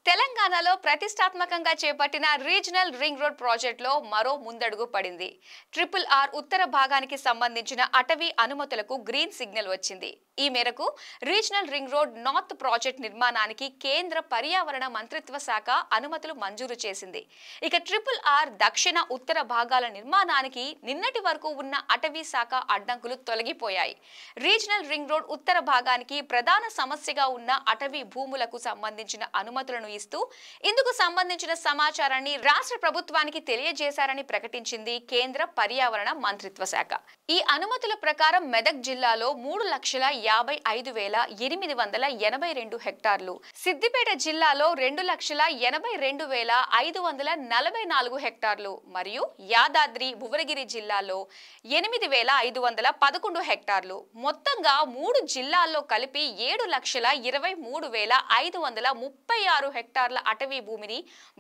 తెలంగాణలో ప్రతిష్టాత్మకంగా చేపట్టిన రీజనల్ రింగ్ రోడ్ ప్రాజెక్టులో మరో ముందడుగు పడింది. RRR ఉత్తర భాగానికి సంబంధించిన అటవీ అనుమతులకు గ్రీన్ సిగ్నల్ వచ్చింది. ఈ మేరకు regional ring road north project నిర్మాణానికి కేంద్ర పర్యావరణ మంత్రిత్వ శాఖ అనుమతులు మంజూరు చేసింది. ఇక RRR దక్షిణ ఉత్తర భాగాల నిర్మాణానికి నిన్నటి వరకు ఉన్న అటవీ శాఖ అడ్డంకులు తొలగిపోయాయి. రీజనల్ రింగ్ రోడ్ ఉత్తర భాగానికి ప్రధాన సమస్యగా ఉన్న అటవీ భూములకు సంబంధించిన అనుమతులను ఇస్తూ ఇందుకు సంబంధించిన సమాచారాన్ని రాష్ట్ర ప్రభుత్వానికి తెలియజేశారని ప్రకటించింది కేంద్ర పర్యావరణ మంత్రిత్వ శాఖ. ఈ అనుమతుల ప్రకారం మెదక్ జిల్లాలో 3,55,882 హెక్టార్లు, సిద్దిపేట జిల్లాలో 2,82,544 హెక్టార్లు మరియు యాదాద్రి భువనగిరి జిల్లాలో 8,511 హెక్టార్లు, మొత్తంగా 3 జిల్లాల్లో కలిపి 7,23,536 హెక్టార్ల అటవీ భూమిని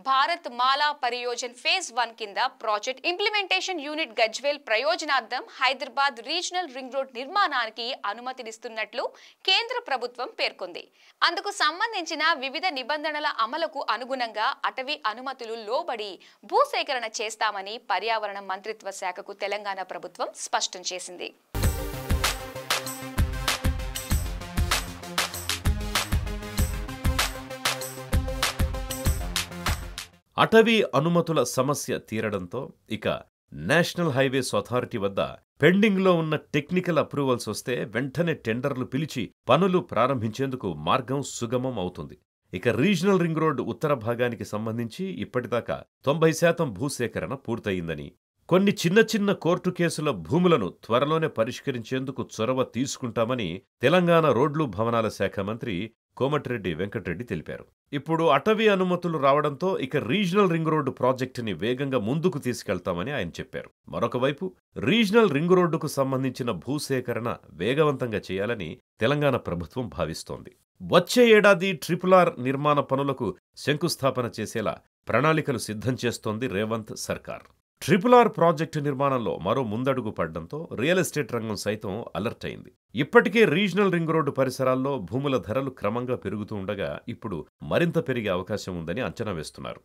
భారత్ మాలా పరియోజన ఫేజ్ 1 కింద ప్రాజెక్ట్ ఇంప్లిమెంటేషన్ యూనిట్ గజ్వేల్ ప్రయోజనార్థం హైదరాబాద్ రీజనల్ రింగ్ రోడ్ నిర్మాణానికి అనుమతినిస్తున్నట్లు కేంద్ర ప్రభుత్వం పేర్కొంది. అందుకు సంబంధించిన వివిధ నిబంధనల అమలుకు అనుగుణంగా అటవీ అనుమతులు లోబడి భూసేకరణ చేస్తామని పర్యావరణ మంత్రిత్వ శాఖకు తెలంగాణ ప్రభుత్వం స్పష్టం చేసింది. అటవీ అనుమతుల సమస్య తీరడంతో ఇక నేషనల్ హైవేస్ అథారిటీ వద్ద పెండింగ్లో ఉన్న టెక్నికల్ అప్రూవల్స్ వస్తే వెంటనే టెండర్లు పిలిచి పనులు ప్రారంభించేందుకు మార్గం సుగమం అవుతుంది. ఇక రీజనల్ రింగ్ రోడ్ ఉత్తర భాగానికి సంబంధించి ఇప్పటిదాకా 90% భూసేకరణ పూర్తయిందని, కొన్ని చిన్న చిన్న కోర్టు కేసుల భూములను త్వరలోనే పరిష్కరించేందుకు చొరవ తీసుకుంటామని తెలంగాణ రోడ్లు భవనాల శాఖ మంత్రి కోమటిరెడ్డి వెంకటరెడ్డి తెలిపారు. ఇప్పుడు అటవీ అనుమతులు రావడంతో ఇక రీజనల్ రింగ్ రోడ్డు ప్రాజెక్టుని వేగంగా ముందుకు తీసుకెళ్తామని ఆయన చెప్పారు. మరొక వైపు రీజనల్ రింగ్ రోడ్డుకు సంబంధించిన భూసేకరణ వేగవంతంగా చేయాలని తెలంగాణ ప్రభుత్వం భావిస్తోంది. వచ్చే ఏడాది RRR నిర్మాణ పనులకు శంకుస్థాపన చేసేలా ప్రణాళికలు సిద్ధం చేస్తోంది రేవంత్ సర్కార్. RRR ప్రాజెక్టు నిర్మాణంలో మరో ముందడుగు పడ్డంతో రియల్ ఎస్టేట్ రంగం సైతం అలర్ట్ అయింది. ఇప్పటికే రీజనల్ రింగ్ రోడ్డు పరిసరాల్లో భూముల ధరలు క్రమంగా పెరుగుతూ ఉండగా ఇప్పుడు మరింత పెరిగే అవకాశం ఉందని అంచనా వేస్తున్నారు.